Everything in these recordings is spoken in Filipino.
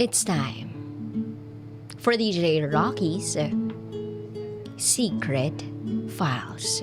It's time for DJ Rocky's Secret Files.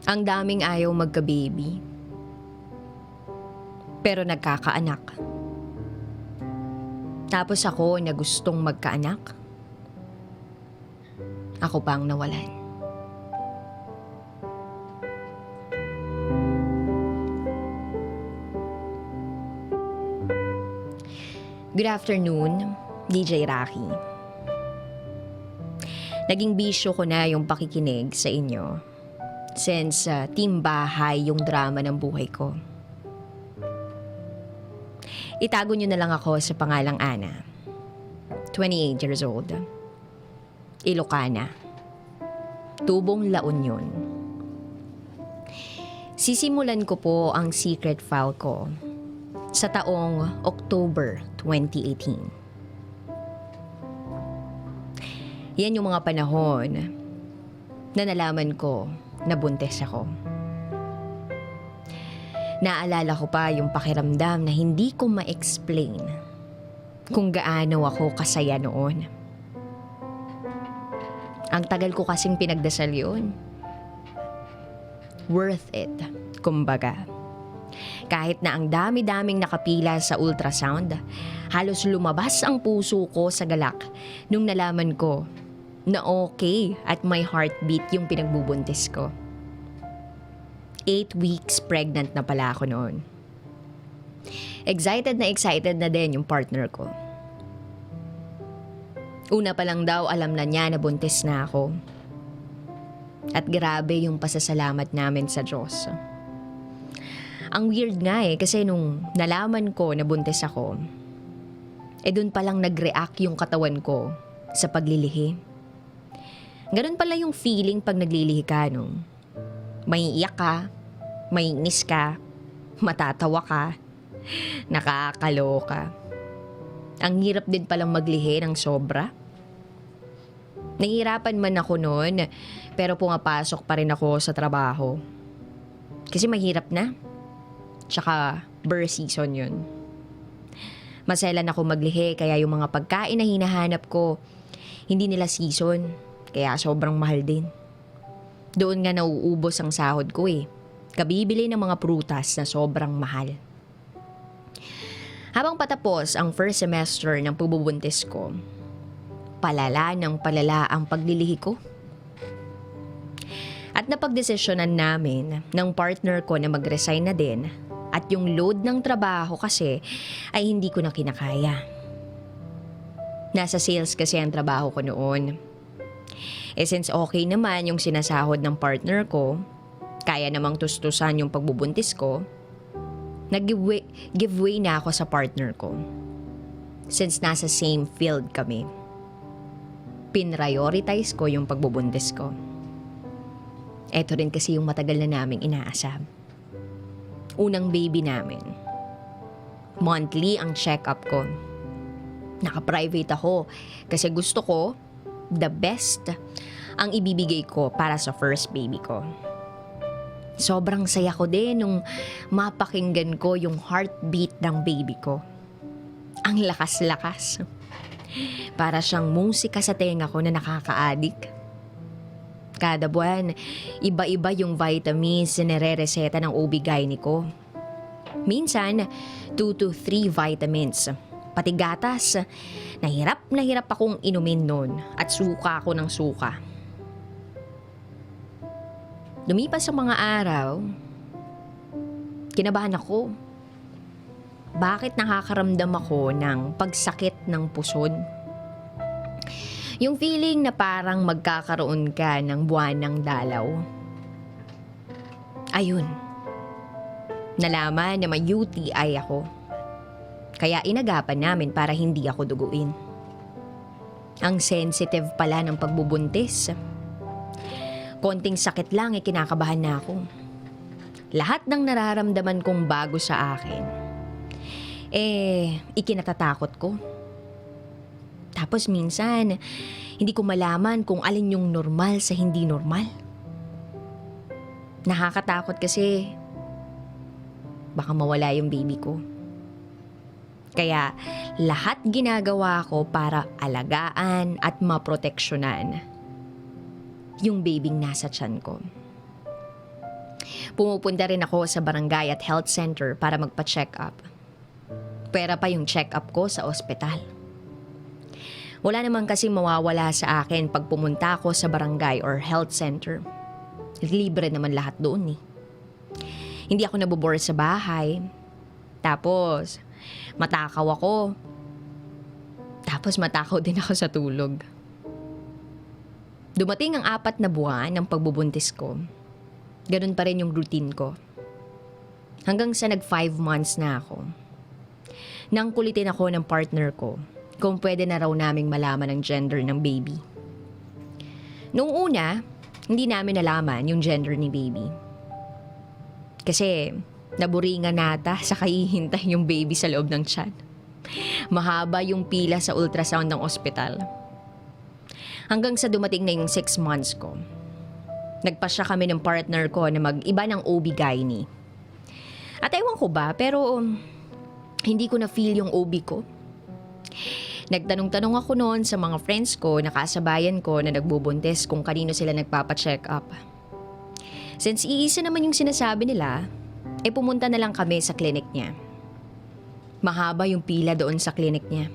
Ang daming ayaw magka-baby. Pero nagkakaanak. Tapos ako na gustong magkaanak. Ako pang nawalan. Good afternoon, DJ Rocky. Naging bisyo ko na yung pakikinig sa inyo. Since team bahay yung drama ng buhay ko. Itago nyo na lang ako sa pangalang Ana. 28 years old. Ilocana. Tubong La Union. Sisimulan ko po ang secret file ko sa taong October 2018. Yan yung mga panahon na nalaman ko na buntis ako. Naalala ko pa yung pakiramdam na hindi ko ma-explain kung gaano ako kasaya noon. Ang tagal ko kasing pinagdasal yun. Worth it, kumbaga. Kahit na ang dami-daming nakapila sa ultrasound, halos lumabas ang puso ko sa galak nung nalaman ko na okay at may heartbeat yung pinagbubuntis ko. 8 weeks pregnant na pala ako noon. Excited na din yung partner ko. Una pa lang daw alam na niya na buntis na ako. At grabe yung pasasalamat namin sa Diyos. Ang weird nga kasi nung nalaman ko na buntis ako, dun palang nag-react yung katawan ko sa paglilihi. Ganun pala yung feeling pag naglilihi ka, no? May iyak ka, may inis ka, matatawa ka, nakakaloka. Ang hirap din palang maglihi ng sobra. Nahihirapan man ako noon, pero pumapasok pa rin ako sa trabaho. Kasi mahirap na. Tsaka birth season yun. Maselan ako maglihi, kaya yung mga pagkain na hinahanap ko, hindi nila season. Kaya sobrang mahal din. Doon nga nauubos ang sahod ko Kabibili ng mga prutas na sobrang mahal. Habang patapos ang first semester ng pagbubuntis ko, palala ang paglilihi ko. At napagdesisyonan namin ng partner ko na mag-resign na din at yung load ng trabaho kasi ay hindi ko na kinakaya. Nasa sales kasi ang trabaho ko noon. Since okay naman yung sinasahod ng partner ko, kaya namang tustusan yung pagbubuntis ko, nag-give way na ako sa partner ko. Since nasa same field kami, pinrioritize ko yung pagbubuntis ko. Eto rin kasi yung matagal na naming inaasam. Unang baby namin. Monthly ang check-up ko. Naka-private ako kasi gusto ko the best ang ibibigay ko para sa first baby ko. Sobrang saya ko din nung mapakinggan ko yung heartbeat ng baby ko. Ang lakas-lakas. Para siyang musika sa tenga ko na nakaka-addict. Kada buwan, iba-iba yung vitamins na nire-reseta ng OB-GYN ko. Minsan, 2 to 3 vitamins. Pati gatas, na hirap akong inumin noon at suka ako ng suka. Lumipas ang mga araw, kinabahan ako. Bakit nakakaramdam ako ng pagsakit ng pusod? Yung feeling na parang magkakaroon ka ng buwan ng dalaw. Ayun, nalaman na may UTI ako. Kaya inagapan namin para hindi ako duguin. Ang sensitive pala ng pagbubuntis. Konting sakit lang kinakabahan na ako. Lahat ng nararamdaman kong bago sa akin, ikinatatakot ko. Tapos minsan, hindi ko malaman kung alin yung normal sa hindi normal. Nakakatakot kasi baka mawala yung baby ko. Kaya lahat ginagawa ko para alagaan at maproteksyonan yung babing nasa tiyan ko. Pumupunta rin ako sa barangay at health center para magpa-check up. Pera pa yung check up ko sa ospital. Wala naman kasi mawawala sa akin pag pumunta ako sa barangay or health center. Libre naman lahat doon. Hindi ako nabobore sa bahay. Tapos matakaw ako. Tapos matakaw din ako sa tulog. Dumating ang 4 na buwan ng pagbubuntis ko. Ganun pa rin yung routine ko. Hanggang sa nag 5 months na ako. Nang kulitin ako ng partner ko kung pwede na raw naming malaman ang gender ng baby. Noong una, hindi namin nalaman yung gender ni baby. Kasi naburingan nata sa kahihintay yung baby sa loob ng tiyan. Mahaba yung pila sa ultrasound ng ospital. Hanggang sa dumating na yung 6 months ko. Nagpasya kami ng partner ko na mag-iba ng OB-GYN. At ewan ko ba, pero hindi ko na-feel yung OB ko. Nagtanong-tanong ako noon sa mga friends ko na kasabayan ko na nagbubuntis kung kanino sila nagpapacheck up. Since iisa naman yung sinasabi nila, pumunta na lang kami sa clinic niya. Mahaba yung pila doon sa clinic niya.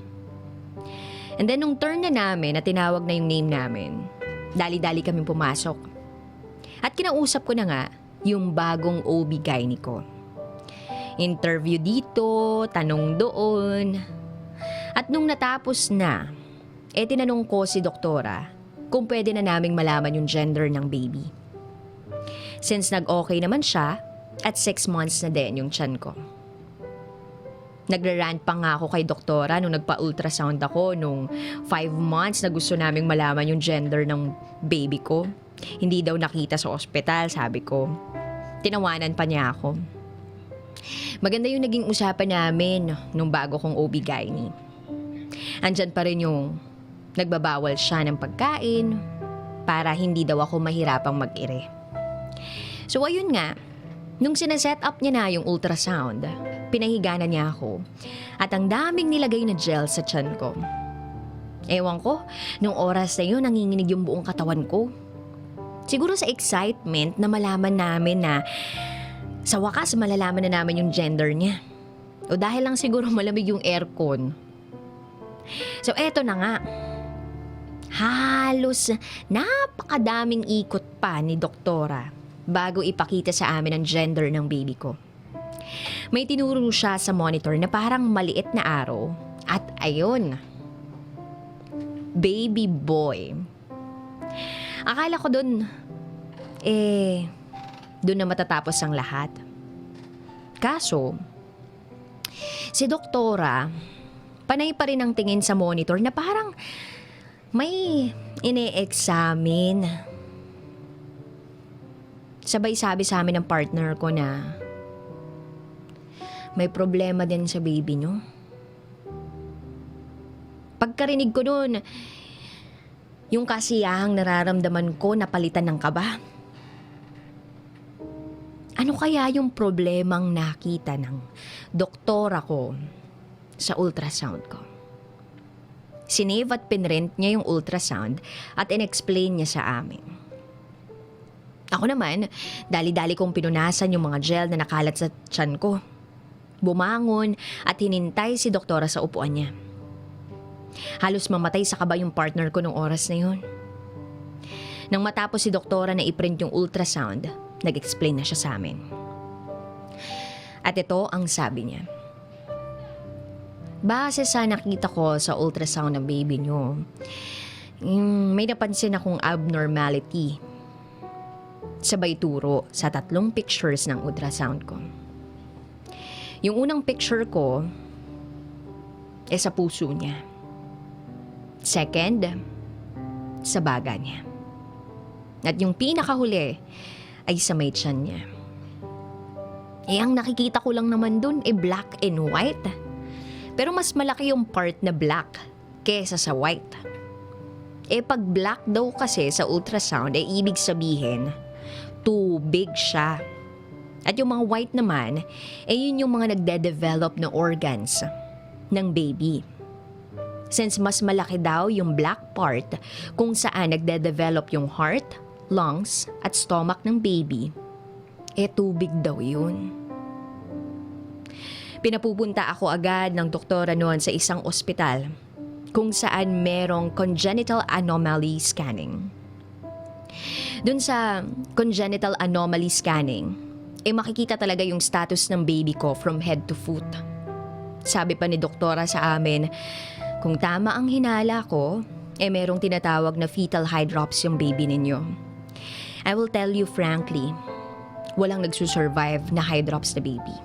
And then nung turn na namin na tinawag na yung name namin, dali-dali kaming pumasok. At kinausap ko na nga yung bagong OB-GYN ko. Interview dito, tanong doon. At nung natapos na, tinanong ko si doktora kung pwede na naming malaman yung gender ng baby. Since nag-okay naman siya, at 6 months na din yung tiyan ko. Nagra-rant pa nga ako kay doktora nung nagpa-ultrasound ako nung 5 months na gusto naming malaman yung gender ng baby ko. Hindi daw nakita sa ospital, sabi ko. Tinawanan pa niya ako. Maganda yung naging usapan namin nung bago kong OB-GYN. Andyan pa rin yung nagbabawal siya ng pagkain para hindi daw ako mahirapang mag-ire. So ayun nga, nung sineset up niya na yung ultrasound, pinahiga na niya ako at ang daming nilagay na gel sa tiyan ko. Ewan ko, nung oras na yun nanginginig yung buong katawan ko. Siguro sa excitement na malaman namin na sa wakas malalaman na namin yung gender niya. O dahil lang siguro malamig yung aircon. So eto na nga. Halos napakadaming ikot pa ni doktora bago ipakita sa amin ang gender ng baby ko. May tinuro siya sa monitor na parang maliit na arrow. At ayun, baby boy. Akala ko dun na matatapos ang lahat. Kaso, si doktora, panay pa rin ang tingin sa monitor na parang may ine-examine. Sabay sabi sa amin ng partner ko na may problema din sa baby nyo. Pagkarinig ko nun, yung kasiyahang nararamdaman ko napalitan ng kaba. Ano kaya yung problemang nakita ng doktora ko sa ultrasound ko? Sinave at pinrint niya yung ultrasound at in-explain niya sa amin. Ako naman, dali-dali kong pinunasan yung mga gel na nakalat sa tiyan ko. Bumangon at hinintay si doktora sa upuan niya. Halos mamatay sa kaba yung partner ko nung oras na yun. Nang matapos si doktora na i-print yung ultrasound, nag-explain na siya sa amin. At ito ang sabi niya. Base sa nakita ko sa ultrasound ng baby niyo, may napansin akong abnormality. Sabay turo sa 3 pictures ng ultrasound ko. Yung unang picture ko, sa puso niya. Second, sa baga niya. At yung pinakahuli ay sa may tiyan niya. Ang nakikita ko lang naman dun black and white. Pero mas malaki yung part na black kesa sa white. Pag black daw kasi sa ultrasound, ibig sabihin, too big siya. At yung mga white naman, yun yung mga nagde-develop na organs ng baby. Since mas malaki daw yung black part kung saan nagde-develop yung heart, lungs, at stomach ng baby, tubig daw yun. Pinapupunta ako agad ng doktora noon sa isang ospital kung saan merong congenital anomaly scanning. Dun sa congenital anomaly scanning, makikita talaga yung status ng baby ko from head to foot. Sabi pa ni doktora sa amin, kung tama ang hinala ko, merong tinatawag na fetal hydrops yung baby ninyo. I will tell you frankly, walang nagsusurvive na hydrops na baby.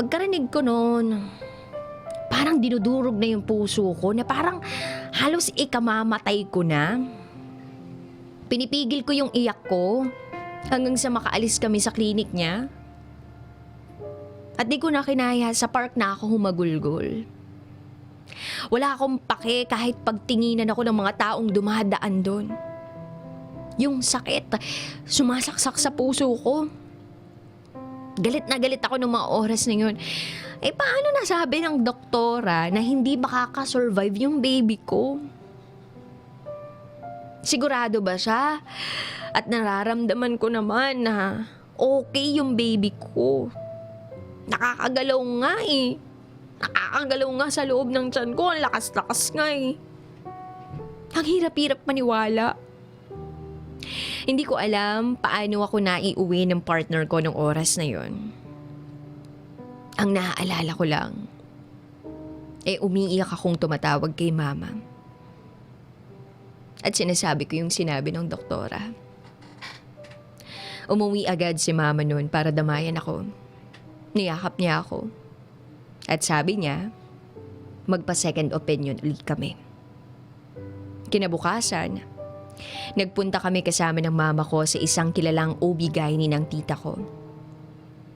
Pagkarinig ko noon, parang dinudurog na yung puso ko na parang halos ikamamatay ko na. Pinipigil ko yung iyak ko hanggang sa makaalis kami sa klinik niya. At di ko na kinaya, sa park na ako humagulgol. Wala akong pake kahit pagtinginan ako ng mga taong dumadaan doon. Yung sakit, sumasaksak sa puso ko. Galit na galit ako ng mga oras na yun. Paano nasabi ng doktora na hindi makakasurvive yung baby ko? Sigurado ba siya? At nararamdaman ko naman na okay yung baby ko. Nakakagalaw nga Nakakagalaw nga sa loob ng tiyan ko. Ang lakas-lakas nga Ang hirap-hirap maniwala. Hindi ko alam paano ako naiuwi ng partner ko nung oras na yon. Ang naaalala ko lang, umiiyak akong tumatawag kay mama. At sinasabi ko yung sinabi ng doktora. Umuwi agad si mama noon para damayan ako. Niyakap niya ako. At sabi niya, magpa-second opinion ulit kami. Kinabukasan, nagpunta kami kasama ng mama ko sa isang kilalang OB-GYN ng tita ko.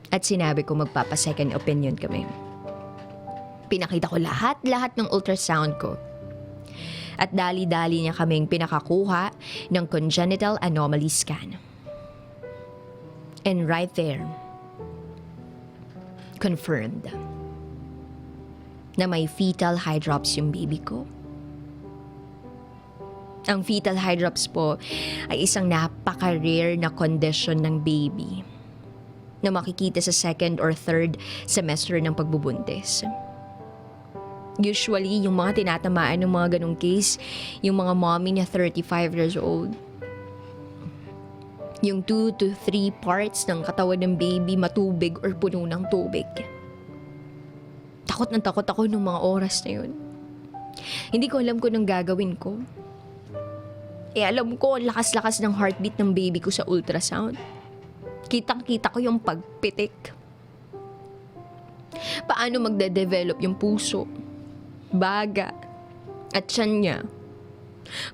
At sinabi ko magpapa-second opinion kami. Pinakita ko lahat ng ultrasound ko. At dali-dali niya kaming pinakakuha ng congenital anomaly scan. And right there, confirmed na may fetal hydrops yung baby ko. Ang fetal hydrops po ay isang napaka-rare na condition ng baby na makikita sa second or third semester ng pagbubuntis. Usually, yung mga tinatamaan ng mga ganong case, yung mga mommy na 35 years old. Yung 2 to 3 parts ng katawan ng baby matubig or puno ng tubig. Takot na takot ako nung mga oras na yun. Hindi ko alam kung anong gagawin ko. Alam ko, ang lakas-lakas ng heartbeat ng baby ko sa ultrasound. Kitang-kita ko yung pagpitik. Paano magde-develop yung puso, baga, at tiyan niya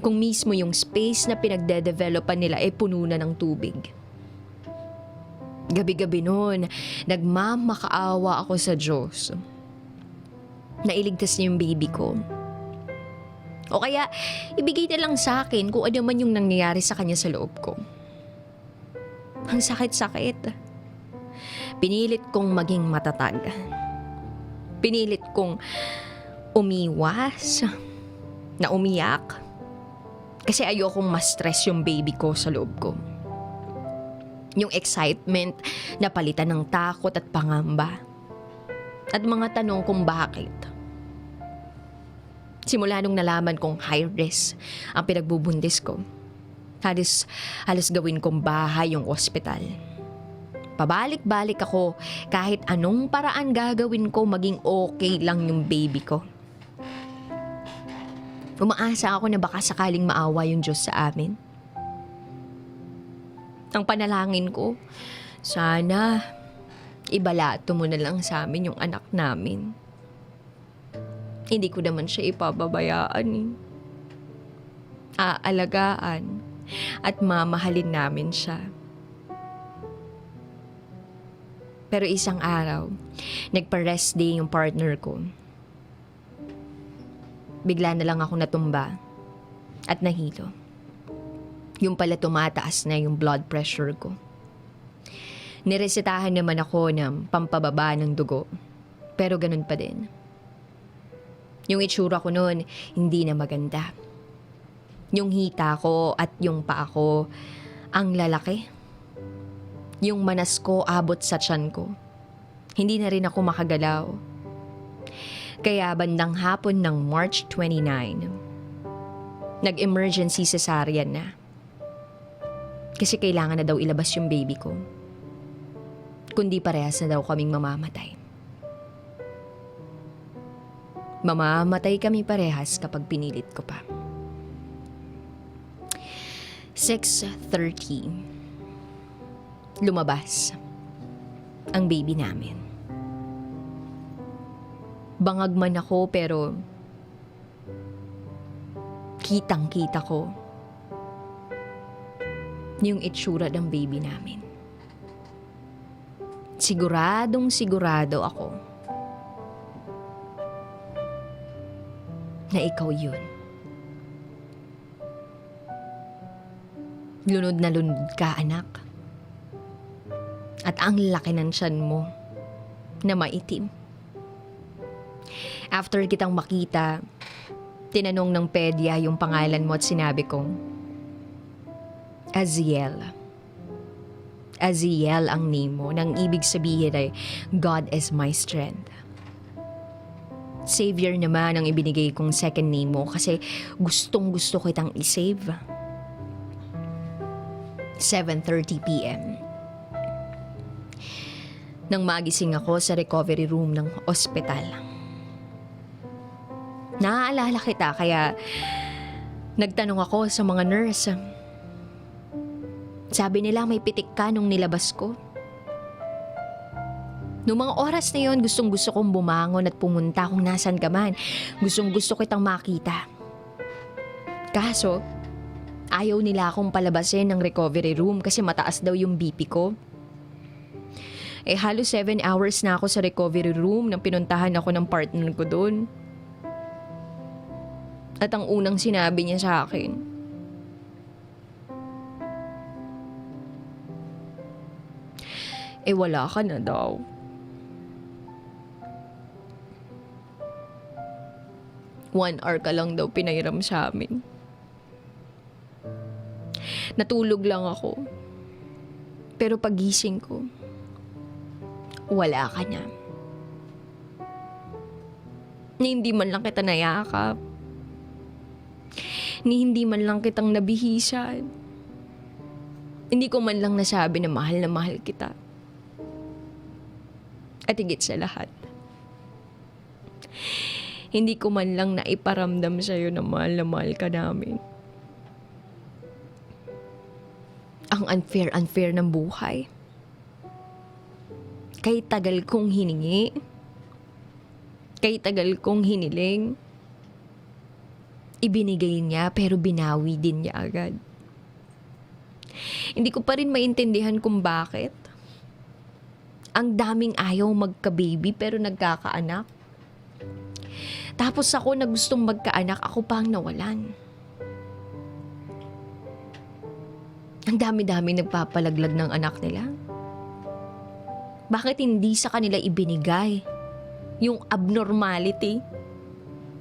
kung mismo yung space na pinagde-developan nila puno na ng tubig. Gabi-gabi noon, nagmamakaawa ako sa Diyos. Nailigtas niya yung baby ko. O kaya, ibigay na lang sa akin kung ano man yung nangyayari sa kanya sa loob ko. Ang sakit-sakit. Pinilit kong maging matatag. Pinilit kong umiwas, na umiyak. Kasi ayokong ma-stress yung baby ko sa loob ko. Yung excitement na palitan ng takot at pangamba. At mga tanong kung bakit. Simula nung nalaman kong high risk ang pinagbubuntis ko, halos gawin kong bahay yung ospital. Pabalik-balik ako kahit anong paraan gagawin ko maging okay lang yung baby ko. Umaasa ako na baka sakaling maawa yung Diyos sa amin. Ang panalangin ko, sana ibalato mo na lang sa amin yung anak namin. Hindi ko naman siya ipababayaan eh. Aalagaan at mamahalin namin siya. Pero isang araw, nagpa-rest day yung partner ko. Bigla na lang ako natumba at nahilo. Yung pala tumataas na yung blood pressure ko. Niresetahan naman ako ng pampababa ng dugo. Pero ganun pa din. Yung itsura ko noon, hindi na maganda. Yung hita ko at yung paa ko, ang lalaki. Yung manas ko abot sa tiyan ko. Hindi na rin ako makagalaw. Kaya bandang hapon ng March 29, nag-emergency cesarean na. Kasi kailangan na daw ilabas yung baby ko. Kundi parehas na daw kaming mamamatay. Mamamatay kami parehas kapag pinilit ko pa. 6:30. Lumabas ang baby namin. Bangag man ako pero kitang-kita ko yung itsura ng baby namin. Siguradong sigurado ako na ikaw yun. Lunod na lunod ka, anak. At ang laki ng tiyan mo na maitim. After kitang makita, tinanong ng pedya yung pangalan mo at sinabi kong, Aziel. Aziel ang name mo, nang ibig sabihin ay God is my strength. Savior naman ang ibinigay kong second name mo kasi gustong gusto kitang isave. 7:30 p.m. Nang magising ako sa recovery room ng ospital. Naaalala kita kaya nagtanong ako sa mga nurse. Sabi nila may pitik ka nung nilabas ko. Noong mga oras na yon, gustong gusto kong bumangon at pumunta kung nasan ka man. Gustong gusto kitang makita. Kaso, ayaw nila akong palabasin ng recovery room kasi mataas daw yung BP ko. Halos 7 hours na ako sa recovery room nang pinuntahan ako ng partner ko doon. At ang unang sinabi niya sa akin, wala ka na daw. One hour ka lang daw pinairam sa amin. Natulog lang ako. Pero pagising ko, wala ka na. Ni hindi man lang kita nayakap. Ni hindi man lang kitang nabihisan. Hindi ko man lang nasabi na mahal kita. At higit sa lahat, hindi ko man lang naiparamdam sa'yo na mahal ka namin. Ang unfair ng buhay. Kay tagal kong hiningi. Kay tagal kong hiniling. Ibinigay niya pero binawi din niya agad. Hindi ko pa rin maintindihan kung bakit. Ang daming ayaw magka-baby pero nagkakaanak. Tapos ako na gustong magkaanak, ako pa ang nawalan. Ang dami-dami nagpapalaglag ng anak nila. Bakit hindi sa kanila ibinigay yung abnormality?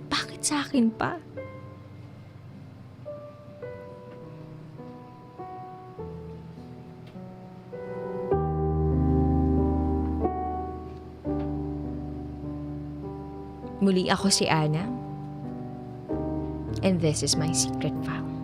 Bakit sa akin pa? Muli ako si Ana. And this is my secret file.